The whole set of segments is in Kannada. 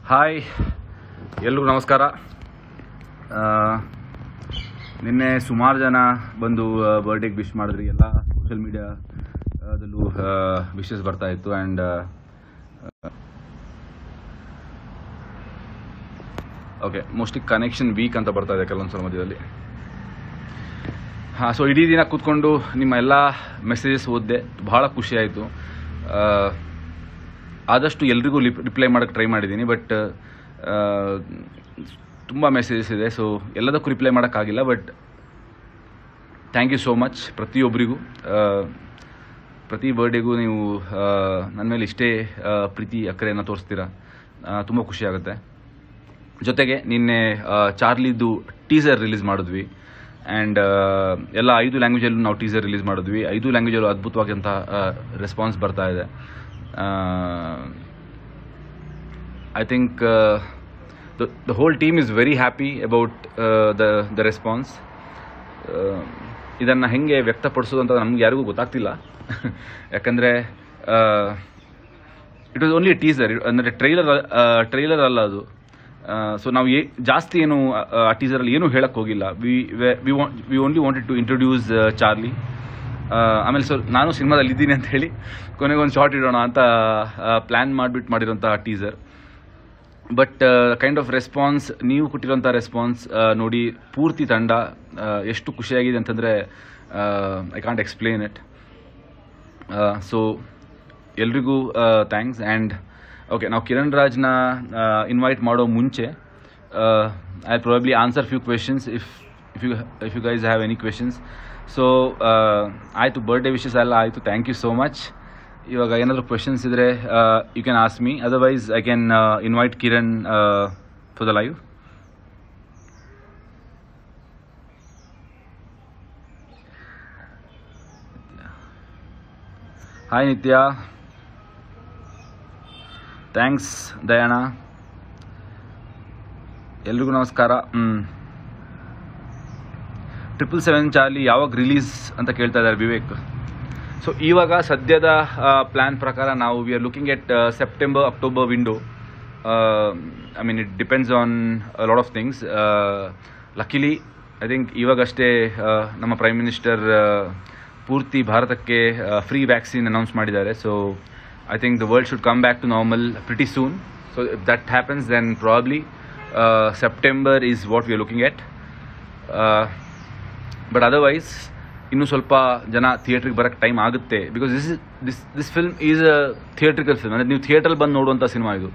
ಹಾಯ್, ಎಲ್ರಿಗೂ ನಮಸ್ಕಾರ. ನಿನ್ನೆ ಸುಮಾರು ಜನ ಬಂದು ಬರ್ಡೇಗೆ ವಿಶ್ ಮಾಡಿದ್ರಿ. ಎಲ್ಲ ಸೋಷಿಯಲ್ ಮೀಡಿಯಾದಲ್ಲೂ ವಿಶಸ್ ಬರ್ತಾ ಇತ್ತು. And okay, mostly connection weak ಅಂತ ಬರ್ತಾ ಇದೆ ಕೆಲವೊಂದು ಸಲ ಮಧ್ಯದಲ್ಲಿ. ಹಾಂ, ಸೊ ಇಡೀ ದಿನ ಕೂತ್ಕೊಂಡು ನಿಮ್ಮ ಎಲ್ಲ ಮೆಸೇಜಸ್ ಓದಿದೆ, ಬಹಳ ಖುಷಿ ಆಯಿತು. ಆದಷ್ಟು ಎಲ್ರಿಗೂ ರಿಪ್ಲೈ ಮಾಡೋಕ್ಕೆ ಟ್ರೈ ಮಾಡಿದ್ದೀನಿ, ಬಟ್ ತುಂಬ ಮೆಸೇಜಸ್ ಇದೆ. ಸೊ ಎಲ್ಲದಕ್ಕೂ ರಿಪ್ಲೈ ಮಾಡೋಕ್ಕಾಗಿಲ್ಲ, but thank you so much ಪ್ರತಿಯೊಬ್ಬರಿಗೂ. ಪ್ರತಿ ಬರ್ಡೇಗೂ ನೀವು ನನ್ನ ಮೇಲೆ ಇಷ್ಟೇ ಪ್ರೀತಿ ಅಕ್ಕರೆಯನ್ನು ತೋರಿಸ್ತೀರಾ, ತುಂಬ ಖುಷಿ ಆಗುತ್ತೆ. ಜೊತೆಗೆ ನಿನ್ನೆ ಚಾರ್ಲಿದು ಟೀಸರ್ ರಿಲೀಸ್ ಮಾಡಿದ್ವಿ. ಆ್ಯಂಡ್ ಎಲ್ಲ 5 ಲ್ಯಾಂಗ್ವೇಜಲ್ಲೂ ನಾವು ಟೀಸರ್ ರಿಲೀಸ್ ಮಾಡಿದ್ವಿ. 5 ಲ್ಯಾಂಗ್ವೇಜಲ್ಲೂ ಅದ್ಭುತವಾದಂಥ ರೆಸ್ಪಾನ್ಸ್ ಬರ್ತಾ ಇದೆ. I think the whole team is very happy about the response. ಇದನ್ನು ಹೆಂಗೆ ವ್ಯಕ್ತಪಡಿಸೋದು ಅಂತ ನಮ್ಗೆ ಯಾರಿಗೂ ಗೊತ್ತಾಗ್ತಿಲ್ಲ. ಯಾಕಂದರೆ ಇಟ್ ವಾಸ್ ಓನ್ಲಿ ಟೀಸರ್, ಅಂದರೆ ಟ್ರೈಲರ್ ಅಲ್ಲ ಅದು. ಸೊ ನಾವು ಜಾಸ್ತಿ ಏನು ಆ ಟೀಸರಲ್ಲಿ ಏನೂ ಹೇಳಕ್ಕೆ ಹೋಗಿಲ್ಲ. We only wanted to introduce Charlie. ಆಮೇಲೆ ನಾನು ಸಿನಿಮಾದಲ್ಲಿ ಇದ್ದೀನಿ ಅಂತ ಹೇಳಿ ಕೊನೆಗೊಂದು ಶಾರ್ಟ್ ಇಡೋಣ ಅಂತ ಪ್ಲ್ಯಾನ್ ಮಾಡಿರೋಂಥ teaser. But kind of response, ನೀವು ಕೊಟ್ಟಿರೋಂಥ ರೆಸ್ಪಾನ್ಸ್ ನೋಡಿ ಪೂರ್ತಿ ತಂಡ ಎಷ್ಟು ಖುಷಿಯಾಗಿದೆ ಅಂತಂದರೆ I can't explain it. So ಎಲ್ರಿಗೂ ಥ್ಯಾಂಕ್ಸ್. ಆ್ಯಂಡ್ ಓಕೆ, ನಾವು ಕಿರಣ್ ರಾಜ್ನ ಇನ್ವೈಟ್ ಮಾಡೋ ಮುಂಚೆ I probably answer few questions if you guys have any questions. So ಆಯಿತು, ಬರ್ಡೇ ವಿಶಸ್ ಎಲ್ಲ ಆಯಿತು, ಥ್ಯಾಂಕ್ ಯು ಸೋ ಮಚ್. ಇವಾಗ ಏನಾದರೂ ಕ್ವೆಶನ್ಸ್ ಇದ್ದರೆ you can ask me, otherwise I can invite Kiran for the live. Hi Nithya, thanks ದಯಾಣ, ಎಲ್ರಿಗೂ ನಮಸ್ಕಾರ. 777 ಚಾರ್ಲಿ ಯಾವಾಗ ರಿಲೀಸ್ ಅಂತ ಕೇಳ್ತಾ ಇದ್ದಾರೆ ವಿವೇಕ್. ಸೊ ಇವಾಗ ಸದ್ಯದ ಪ್ಲ್ಯಾನ್ ಪ್ರಕಾರ ನಾವು we are looking at September October window. I mean it depends on lot of things. Luckily I think ಇವಾಗಷ್ಟೇ ನಮ್ಮ ಪ್ರೈಮ್ ಮಿನಿಸ್ಟರ್ ಪೂರ್ತಿ ಭಾರತಕ್ಕೆ ಫ್ರೀ ವ್ಯಾಕ್ಸಿನ್ ಅನೌನ್ಸ್ ಮಾಡಿದ್ದಾರೆ. So I think the world should come back to normal pretty soon. So if that happens then probably September is what we are looking at. But otherwise ಇನ್ನೂ ಸ್ವಲ್ಪ ಜನ ಥಿಯೇಟ್ರಿಗೆ ಬರೋಕ್ಕೆ ಟೈಮ್ ಆಗುತ್ತೆ. Because this film is a theatrical film. ಅಂದರೆ ನೀವು ಥಿಯೇಟ್ರಲ್ಲಿ ಬಂದು ನೋಡುವಂಥ ಸಿನಿಮಾ ಇದು.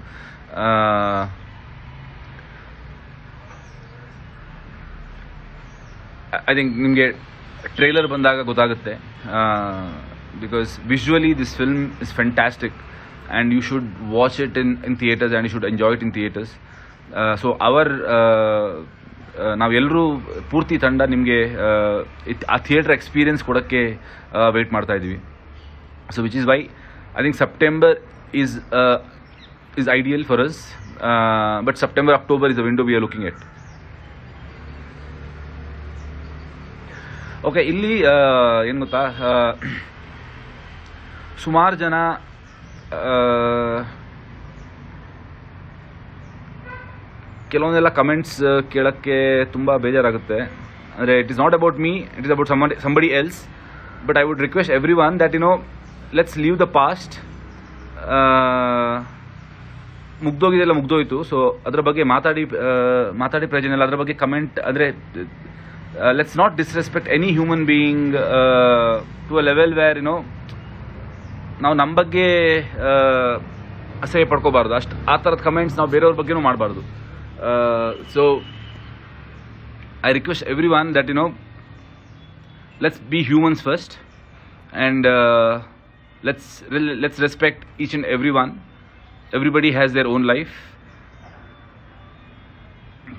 ಐ ಥಿಂಕ್ ನಿಮಗೆ ಟ್ರೈಲರ್ ಬಂದಾಗ ಗೊತ್ತಾಗುತ್ತೆ. Because visually this film is fantastic and you should watch it in theatres and you should enjoy it in theatres. So ನಾವೆಲ್ಲರೂ ಪೂರ್ತಿ ತಂಡ ನಿಮಗೆ ಆ ಥಿಯೇಟರ್ ಎಕ್ಸ್ಪೀರಿಯನ್ಸ್ ಕೊಡೋಕ್ಕೆ ವೆಯ್ಟ್ ಮಾಡ್ತಾ ಇದ್ದೀವಿ. So which is why I think September is ideal for us. But September October is a window V are looking at. Okay, ಇಲ್ಲಿ ಏನು ಗೊತ್ತಾ, ಸುಮಾರು ಜನ ಕೆಲವೊಂದೆಲ್ಲ ಕಮೆಂಟ್ಸ್ ಕೇಳೋಕ್ಕೆ ತುಂಬ ಬೇಜಾರಾಗುತ್ತೆ. ಅಂದರೆ it is not about me, it is about somebody else. But I would request everyone that let's leave the past. ಮುಗ್ದೋಗಿದೆಲ್ಲ ಮುಗ್ದೋಯ್ತು. ಸೊ ಅದರ ಬಗ್ಗೆ ಮಾತಾಡಿ ಪ್ರಯೋಜನ ಇಲ್ಲ. ಅದರ ಬಗ್ಗೆ ಕಮೆಂಟ್ ಅಂದರೆ let's not disrespect any human being to a level where ನಾವು ನಮ್ಮ ಬಗ್ಗೆ ಅಸಹ್ಯ ಪಡ್ಕೋಬಾರ್ದು. ಆ ಥರದ ಕಮೆಂಟ್ಸ್ ನಾವು ಬೇರೆಯವ್ರ ಬಗ್ಗೆನೂ ಮಾಡಬಾರ್ದು. So I request everyone that let's be humans first, and let's respect each and everyone. Everybody has their own life.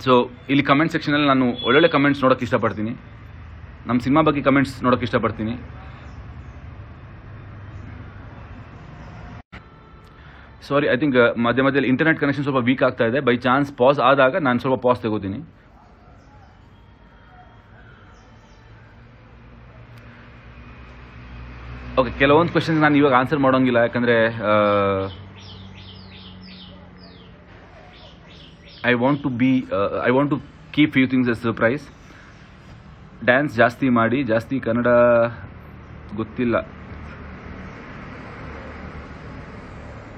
So ಇಲ್ಲಿ ಕಮೆಂಟ್ ಸೆಕ್ಷನಲ್ಲಿ ನಾನು ಒಳ್ಳೊಳ್ಳೆ ಕಮೆಂಟ್ಸ್ ನೋಡೋಕ್ಕೆ ಇಷ್ಟಪಡ್ತೀನಿ. ನಮ್ಮ ಸಿನಿಮಾ ಬಗ್ಗೆ ಕಮೆಂಟ್ಸ್ ನೋಡೋಕ್ಕೆ ಇಷ್ಟಪಡ್ತೀನಿ. ಸಾರಿ, ಐ ಥಿಂಕ್ ಮಧ್ಯದಲ್ಲಿ ಇಂಟರ್ನೆಟ್ ಕನೆಕ್ಷನ್ ಸ್ವಲ್ಪ ವೀಕ್ ಆಗ್ತಾ ಇದೆ. ಬೈ ಚಾನ್ಸ್ ಪಾಸ್ ಆದಾಗ ನಾನು ಸ್ವಲ್ಪ ಪಾಸ್ ತೆಗೋತೀನಿ. ಓಕೆ, ಕೆಲವೊಂದು ಕ್ವೆಶನ್ಸ್ ನಾನು ಇವಾಗ ಆನ್ಸರ್ ಮಾಡೋಂಗಿಲ್ಲ. ಯಾಕಂದರೆ I want to keep few things as surprise. Dance ಜಾಸ್ತಿ ಮಾಡಿ, ಜಾಸ್ತಿ ಕನ್ನಡ ಗೊತ್ತಿಲ್ಲ,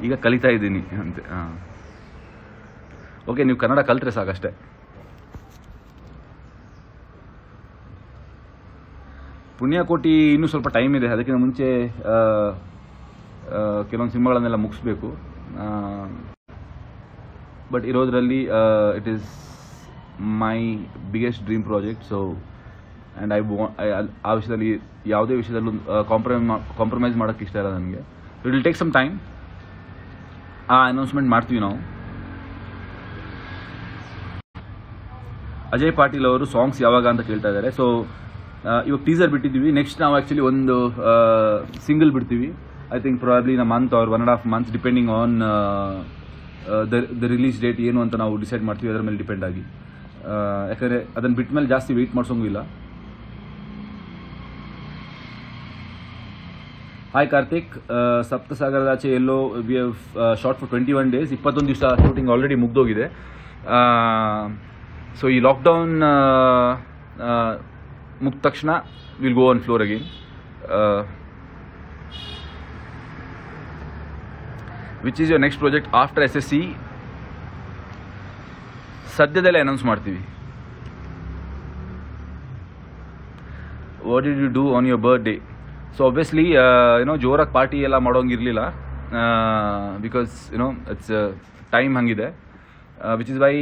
ಈಗ ಕಲಿತಾ ಇದ್ದೀನಿ ಅಂತೆ. ಓಕೆ, ನೀವು ಕನ್ನಡ ಕಲ್ತ್ರೆ ಸಾಕಷ್ಟೇ. ಪುಣ್ಯಕೋಟಿ ಇನ್ನೂ ಸ್ವಲ್ಪ ಟೈಮ್ ಇದೆ, ಅದಕ್ಕಿಂತ ಮುಂಚೆ ಕೆಲವೊಂದು ಸಿನಿಮಾಗಳನ್ನೆಲ್ಲ ಮುಗಿಸ್ಬೇಕು. ಬಟ್ ಇರೋದ್ರಲ್ಲಿ it is my biggest dream project. So and ಆ ವಿಷಯದಲ್ಲಿ ಯಾವುದೇ ವಿಷಯದಲ್ಲೂ ಕಾಂಪ್ರಮೈಸ್ ಮಾಡೋಕ್ಕೆ ಇಷ್ಟ ಇಲ್ಲ ನನಗೆ. It will take some time. ಆ ಅನೌನ್ಸ್ಮೆಂಟ್ ಮಾಡ್ತೀವಿ ನಾವು. ಅಜಯ್ ಪಾಟೀಲ್ ಅವರು ಸಾಂಗ್ಸ್ ಯಾವಾಗ ಅಂತ ಕೇಳ್ತಾ ಇದ್ದಾರೆ. ಸೊ ಇವಾಗ ಟೀಸರ್ ಬಿಟ್ಟಿದ್ದೀವಿ. ನೆಕ್ಸ್ಟ್ ನಾವು ಆ್ಯಕ್ಚುಲಿ ಒಂದು ಸಿಂಗಲ್ ಬಿಡ್ತೀವಿ. I think probably in a month R 1.5 months depending on the release date ಏನು ಅಂತ ನಾವು ಡಿಸೈಡ್ ಮಾಡ್ತೀವಿ, ಅದರ ಮೇಲೆ ಡಿಪೆಂಡ್ ಆಗಿ. ಯಾಕಂದರೆ ಅದನ್ನು ಬಿಟ್ಟ ಮೇಲೆ ಜಾಸ್ತಿ ವೆಯ್ಟ್ ಮಾಡಿಸೋಂಗಿಲ್ಲ. Hi Karthik, Saptasagaradache Ello we have shot for 21 days. 21 ದಿವಸ ಶೂಟಿಂಗ್ ಆಲ್ರೆಡಿ ಮುಗ್ದೋಗಿದೆ. ಸೊ ಈ ಲಾಕ್ಡೌನ್ ಮುಗಿದ ತಕ್ಷಣ will go on floor again. Which is your next project after SSC? ಸದ್ಯದಲ್ಲೇ ಅನೌನ್ಸ್ ಮಾಡ್ತೀವಿ. What did you do on your birthday? So obviously ಜೋರಾಗಿ ಪಾರ್ಟಿ ಎಲ್ಲ ಮಾಡೋಂಗಿರಲಿಲ್ಲ, ಬಿಕಾಸ್ ಇಟ್ಸ್ ಟೈಮ್ ಹಂಗಿದೆ. Which is why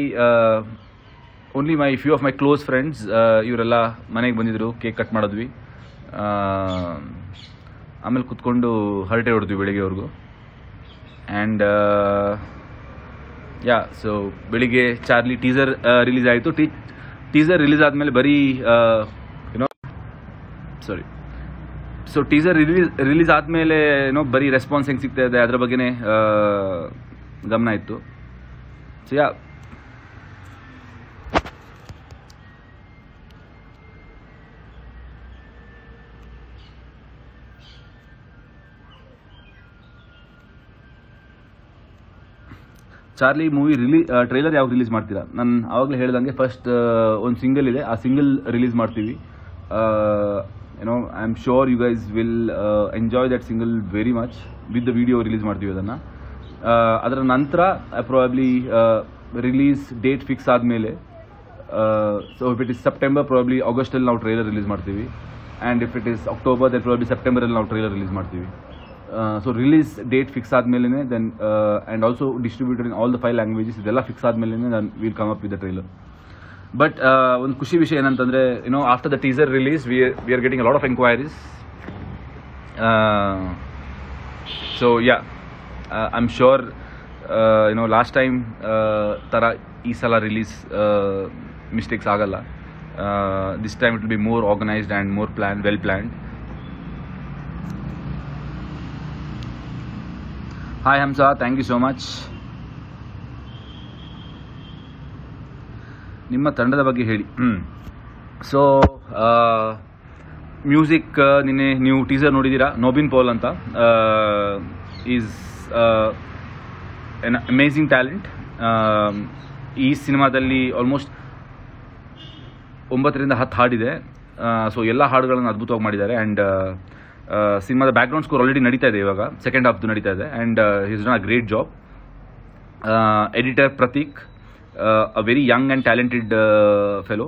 only few of my close friends ಇವರೆಲ್ಲ ಮನೆಗೆ ಬಂದಿದ್ದರು. ಕೇಕ್ ಕಟ್ ಮಾಡಿದ್ವಿ, ಆಮೇಲೆ ಕುತ್ಕೊಂಡು ಹರಟೆ ಹೊಡೆದ್ವಿ ಬೆಳಿಗ್ಗೆವರೆಗೂ. ಆ್ಯಂಡ್ ಸೊ ಬೆಳಿಗ್ಗೆ ಚಾರ್ಲಿ ಟೀಸರ್ ರಿಲೀಸ್ ಆಯಿತು. ಟೀಸರ್ ರಿಲೀಸ್ ಆದಮೇಲೆ ಬರೀ ಸೊ ಟೀಸರ್ ರಿಲೀಸ್ ಆದಮೇಲೆ ಬರೀ ರೆಸ್ಪಾನ್ಸ್ ಹೆಂಗೆ ಸಿಗ್ತಾ ಇದೆ ಅದರ ಬಗ್ಗೆನೇ ಗಮನ ಇತ್ತು. ಸೊ ಚಾರ್ಲಿ ಮೂವಿ ಟ್ರೈಲರ್ ಯಾವಾಗ ರಿಲೀಸ್ ಮಾಡ್ತೀರಾ? ನಾನು ಆವಾಗಲೇ ಹೇಳ್ದಂಗೆ ಫಸ್ಟ್ ಒಂದು ಸಿಂಗಲ್ ಇದೆ, ಆ ಸಿಂಗಲ್ ರಿಲೀಸ್ ಮಾಡ್ತೀವಿ. I am sure you guys will enjoy that single very much. With the video release ಮಾಡ್ತೀವಿ ಅದನ್ನು. ಅದರ ನಂತರ ಪ್ರಾಬಬ್ಲಿ ರಿಲೀಸ್ ಡೇಟ್ ಫಿಕ್ಸ್ ಆದಮೇಲೆ, so if it is September probably ಆಗಸ್ಟಲ್ಲಿ ನಾವು ಟ್ರೈಲರ್ ರಿಲೀಸ್ ಮಾಡ್ತೀವಿ. And if it is October that probably ಸೆಪ್ಟೆಂಬರಲ್ಲಿ ನಾವು ಟ್ರೈಲರ್ ರಿಲೀಸ್ ಮಾಡ್ತೀವಿ. ಸೊ ರಿಲೀಸ್ ಡೇಟ್ ಫಿಕ್ಸ್ ಆದಮೇಲೆ then and also distributed in all the 5 languages ಇದೆಲ್ಲ ಫಿಕ್ಸ್ ಆದಮೇಲೆ ನಾನು will come up with the trailer. But ಒಂದು ಖುಷಿ ವಿಷಯ ಏನಂತಂದರೆ after the teaser release we are getting a lot of enquiries. So I am sure last time ಥರ ಈ ಸಲ ರಿಲೀಸ್ ಮಿಸ್ಟೇಕ್ಸ್ ಆಗಲ್ಲ. This time it will be more organised and more well planned. Hi Hamsa, thank you so much. ನಿಮ್ಮ ತಂಡದ ಬಗ್ಗೆ ಹೇಳಿ. ಸೊ ಮ್ಯೂಸಿಕ್ ನಿನ್ನೆ ನೀವು ಟೀಸರ್ ನೋಡಿದ್ದೀರಾ. ನೋಬಿನ್ ಪೌಲ್ ಅಂತ ಈಸ್ ಎನ್ ಅಮೇಝಿಂಗ್ ಟ್ಯಾಲೆಂಟ್. ಈ ಸಿನಿಮಾದಲ್ಲಿ ಆಲ್ಮೋಸ್ಟ್ 9 ರಿಂದ 10 ಹಾಡಿದೆ. ಸೊ ಎಲ್ಲ ಹಾಡುಗಳನ್ನು ಅದ್ಭುತವಾಗಿ ಮಾಡಿದ್ದಾರೆ. ಆ್ಯಂಡ್ ಸಿನಿಮಾದ ಬ್ಯಾಕ್ಗ್ರೌಂಡ್ ಸ್ಕೋರ್ ಆಲ್ರೆಡಿ ನಡೀತಾ ಇದೆ, ಇವಾಗ ಸೆಕೆಂಡ್ ಹಾಫ್ದು ನಡೀತಾ ಇದೆ. And is done a great job. Editor Prateek, a very young and talented fellow.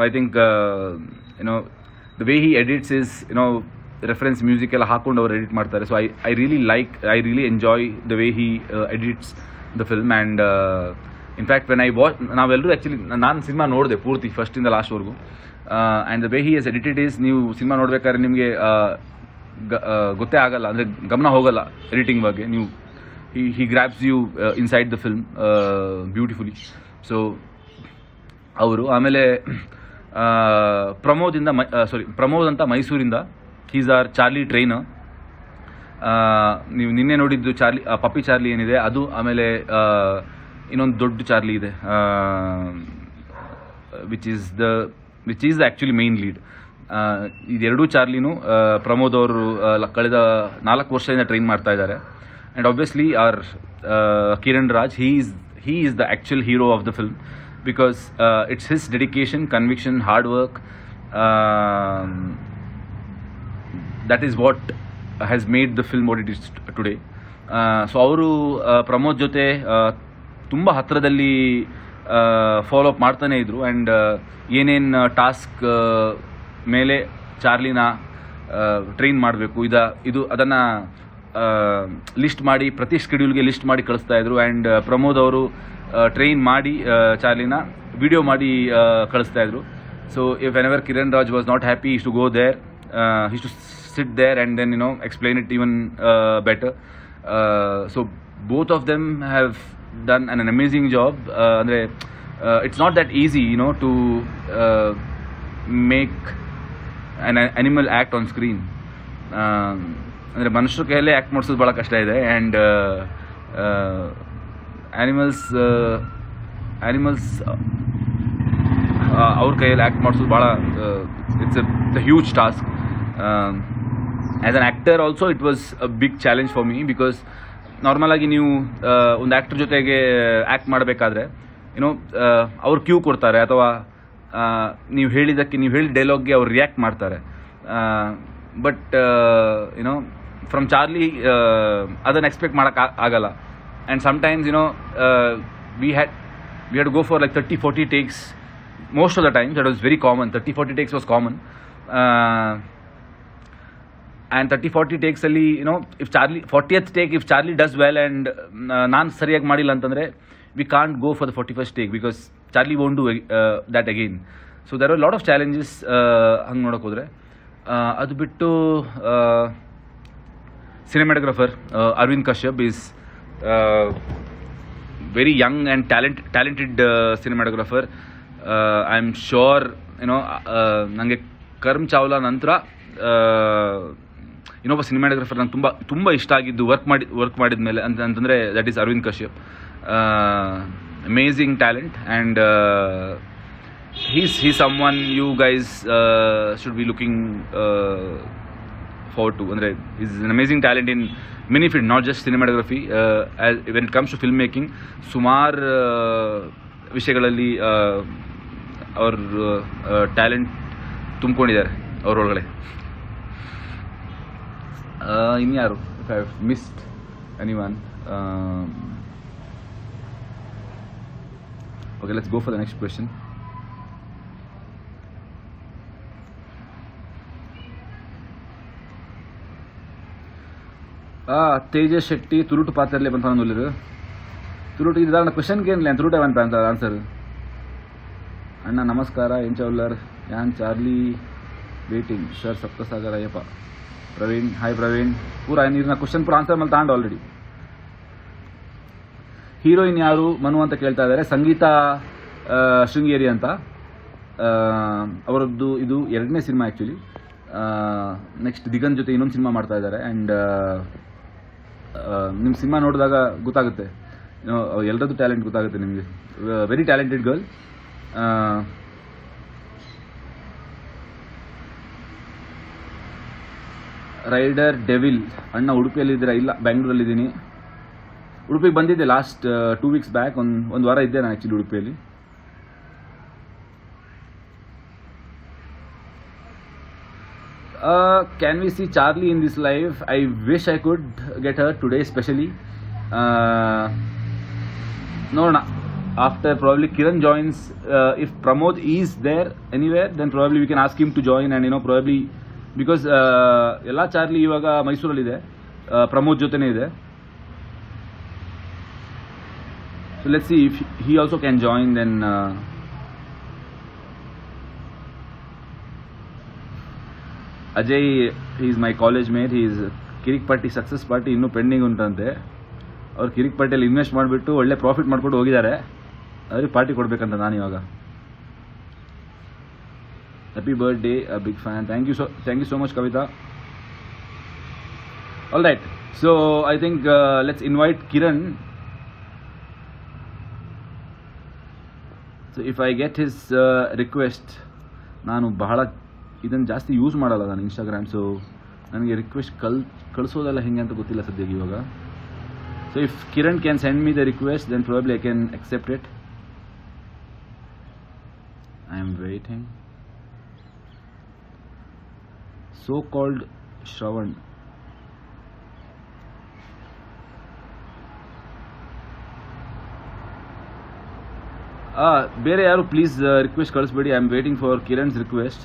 I think the way he edits is reference music ಎಲ್ಲ ಹಾಕೊಂಡು ಅವರು ಎಡಿಟ್ ಮಾಡ್ತಾರೆ. So I really enjoy the way he edits the film. And in fact when I watch, ನಾವೆಲ್ಲರೂ ಆ್ಯಕ್ಚುಲಿ ನಾನು ಸಿನಿಮಾ ನೋಡಿದೆ ಪೂರ್ತಿ ಫಸ್ಟಿಂದ ಲಾಸ್ಟ್ವರೆಗೂ. And the way he has edited is, ನೀವು ಸಿನಿಮಾ ನೋಡ್ಬೇಕಾದ್ರೆ ನಿಮಗೆ ಗೊತ್ತೇ ಆಗಲ್ಲ, ಅಂದರೆ ಗಮನ ಹೋಗಲ್ಲ ಎಡಿಟಿಂಗ್ ಬಗ್ಗೆ. ನೀವು he grabs you inside the film beautifully. So ಅವರು ಆಮೇಲೆ ಪ್ರಮೋದ್ ಅಂತ ಮೈಸೂರಿಂದ, ಹೀಸ್ ಆರ್ ಚಾರ್ಲಿ ಟ್ರೈನರ್. ನೀವು ನಿನ್ನೆ ನೋಡಿದ್ದು ಪಪ್ಪಿ ಚಾರ್ಲಿ ಏನಿದೆ ಅದು, ಆಮೇಲೆ ಇನ್ನೊಂದು ದೊಡ್ಡ ಚಾರ್ಲಿ ಇದೆ which is actually main lead. ಇದೆರಡೂ ಚಾರ್ಲಿನೂ ಪ್ರಮೋದ್ ಅವರು ಕಳೆದ 4 ವರ್ಷದಿಂದ ಟ್ರೈನ್ ಮಾಡ್ತಾ ಇದ್ದಾರೆ. and obviously our Kiran Raj, he is the actual hero of the film, because it's his dedication, conviction, hard work, that is what has made the film what it is today. So ಅವರು ಪ್ರಮೋದ್ ಜೊತೆ ತುಂಬ ಹತ್ತಿರದಲ್ಲಿ ಫಾಲೋ ಅಪ್ ಮಾಡ್ತಾನೆ ಇದ್ರು, ಆ್ಯಂಡ್ ಏನೇನು ಟಾಸ್ಕ್ ಮೇಲೆ ಚಾರ್ಲಿನ ಟ್ರೈನ್ ಮಾಡಬೇಕು ಇದು ಅದನ್ನು ಲಿಸ್ಟ್ ಮಾಡಿ ಪ್ರತಿ ಸ್ಕೆಡ್ಯೂಲ್ಗೆ ಲಿಸ್ಟ್ ಮಾಡಿ ಕಳಿಸ್ತಾ ಇದ್ರು. ಆ್ಯಂಡ್ ಪ್ರಮೋದ್ ಅವರು ಟ್ರೈನ್ ಮಾಡಿ ಚಾರ್ಲಿನ ವಿಡಿಯೋ ಮಾಡಿ ಕಳಿಸ್ತಾ ಇದ್ರು. So if whenever Kiran Raj was not happy, is to go there, is to sit there and then explain it even better. So both of them have done an amazing job. It's not that easy to make an animal act on screen. ಮನುಷ್ಯರ ಕೈಯಲ್ಲೇ ಆ್ಯಕ್ಟ್ ಮಾಡಿಸೋದು ಭಾಳ ಕಷ್ಟ ಇದೆ, ಆ್ಯಂಡ್ ಆ್ಯನಿಮಲ್ಸ್ ಅವ್ರ ಕೈಯಲ್ಲಿ ಆ್ಯಕ್ಟ್ ಮಾಡಿಸೋದು ಭಾಳ it's a huge task. As an actor also it was a big challenge for me, because normal ಆಗಿ ನೀವು ಒಂದು ಆ್ಯಕ್ಟರ್ ಜೊತೆಗೆ ಆ್ಯಕ್ಟ್ ಮಾಡಬೇಕಾದ್ರೆ ಅವ್ರು ಕ್ಯೂ ಕೊಡ್ತಾರೆ, ಅಥವಾ ನೀವು ಹೇಳಿದ ಡೈಲಾಗ್ಗೆ ಅವ್ರು ರಿಯಾಕ್ಟ್ ಮಾಡ್ತಾರೆ. ಬಟ್ ಫ್ರಮ್ ಚಾರ್ಲಿ ಅದನ್ನು ಎಕ್ಸ್ಪೆಕ್ಟ್ ಆಗಲ್ಲ. And sometimes we had to go for like 30-40 takes most of the times. That was very common. 30-40 takes was common. And 30-40 takes ಅಲ್ಲಿ if Charlie 40th take if Charlie does well and ನಾನು ಸರಿಯಾಗಿ ಮಾಡಿಲ್ಲ ಅಂತಂದರೆ we can't go for the 41st take, because Charlie won't do that again. So there are a lot of challenges ಹಂಗೆ ನೋಡೋಕೆ ಹೋದರೆ. ಅದು ಬಿಟ್ಟು cinematographer Arvind Kashyap is very young and talented cinematographer. I'm sure ನನಗೆ ಕರ್ಮ್ ಚಾವ್ಲಾ ನಂತರ ಇನ್ನೊಬ್ಬ ಸಿನಿಮಾಟೋಗ್ರಫರ್ ನಂಗೆ ತುಂಬ ಇಷ್ಟ ಆಗಿದ್ದು ವರ್ಕ್ ಮಾಡಿದ ಮೇಲೆ ಅಂತಂದರೆ that is Aravind Kashyap. Amazing talent, and he's someone you guys should be looking forward to. He's an amazing talent in many fields, not just cinematography. When it comes to filmmaking, ಸುಮಾರು ವಿಷಯಗಳಲ್ಲಿ ಅವ್ರ ಟ್ಯಾಲೆಂಟ್ ತುಂಬಿಕೊಂಡಿದ್ದಾರೆ ಅವರೊಳಗಡೆ. ಇನ್ಯಾರು, if I have missed anyone. Okay, let's go for the next question. Tejas Shetty ತುರುಟು ಪಾತ್ರಲ್ಲೇ ಬಂತ ತುರುಟು ಇದಾದ ಕ್ವಶನ್ಗೆ ಏನಿಲ್ಲ ತುರುಟೆ ಅಂತ ಆನ್ಸರ್. ಅಣ್ಣ ನಮಸ್ಕಾರ, ಏನ್ ಚೌಲರ್ ಯಾನ್ Charlie waiting sir Saptasagara Ayyappa. Praveen, hi Praveen. ಪೂರ ನೀರಿನ ಕ್ವಶನ್ ಪೂರ ಆನ್ಸರ್ ಮೇಲೆ ತಗೊಂಡು ಆಲ್ರೆಡಿ. ಹೀರೋಯಿನ್ ಯಾರು ಮನು ಅಂತ ಕೇಳ್ತಾ ಇದ್ದಾರೆ. ಸಂಗೀತ ಶೃಂಗೇರಿ ಅಂತ, ಅವರದ್ದು ಇದು 2ನೇ ಸಿನಿಮಾ ಆ್ಯಕ್ಚುಲಿ. ನೆಕ್ಸ್ಟ್ ದಿಗಂತ್ ಜೊತೆ ಇನ್ನೊಂದು ಸಿನಿಮಾ ಮಾಡ್ತಾ ಇದ್ದಾರೆ. ಆ್ಯಂಡ್ ನಿಮ್ಮ ಸಿನಿಮಾ ನೋಡಿದಾಗ ಗೊತ್ತಾಗುತ್ತೆ, ಎಲ್ಲರದ್ದು ಟ್ಯಾಲೆಂಟ್ ಗೊತ್ತಾಗುತ್ತೆ ನಿಮಗೆ. Very talented girl. Rider devil, ಅಣ್ಣ ಉಡುಪಿಯಲ್ಲಿದ್ದೀರಾ? ಇಲ್ಲ, ಬ್ಯಾಂಗ್ಳೂರಲ್ಲಿದ್ದೀನಿ. ಉಡುಪಿಗೆ ಬಂದಿದ್ದೆ ಲಾಸ್ಟ್ 2 weeks ಬ್ಯಾಕ್. ಒಂದು ವಾರ ಇದ್ದೆ ನಾನು ಆ್ಯಕ್ಚುಲಿ ಉಡುಪಿಯಲ್ಲಿ. Can we see Charlie in this live? I wish I could get her today especially. No, after probably Kiran joins, if Pramod is there anywhere, then probably we can ask him to join. And probably because ಎಲ್ಲ ಚಾರ್ಲಿ ಇವಾಗ ಮೈಸೂರಲ್ಲಿದೆ, ಪ್ರಮೋದ್ ಜೊತೆನೇ ಇದೆ. So let's see if he also can join. Then Ajay, he is my college mate. He is Kirik party success party ಇನ್ನೂ ಪೆಂಡಿಂಗ್ ಉಂಟಂತೆ. ಅವ್ರು ಕಿರಿಕ್ ಪಾರ್ಟಿಯಲ್ಲಿ ಇನ್ವೆಸ್ಟ್ ಮಾಡಿಬಿಟ್ಟು ಒಳ್ಳೆ ಪ್ರಾಫಿಟ್ ಮಾಡ್ಕೊಂಡು ಹೋಗಿದ್ದಾರೆ. ಅವ್ರಿಗೆ ಪಾರ್ಟಿ ಕೊಡಬೇಕಂತ ನಾನು ಇವಾಗ. Happy birthday, big fan. Thank you so much Kavitha. All right, so I think let's invite Kiran. So if I get his request, ನಾನು ಬಹಳ ಇದನ್ನು ಜಾಸ್ತಿ ಯೂಸ್ ಮಾಡಲ್ಲ ನಾನು ಇನ್ಸ್ಟಾಗ್ರಾಮ್. ಸೊ ನನಗೆ ರಿಕ್ವೆಸ್ಟ್ ಕಳಿಸೋದೆಲ್ಲ ಹೆಂಗೆ ಅಂತ ಗೊತ್ತಿಲ್ಲ ಸದ್ಯಕ್ಕೆ ಇವಾಗ. So if Kiran can send me the request, then probably I can accept it. I am waiting. So-called Shravan. ಬೇರೆ ಯಾರು ಪ್ಲೀಸ್ ರಿಕ್ವೆಸ್ಟ್ ಕಳಿಸ್ಬೇಡಿ. I am waiting for Kiran's request.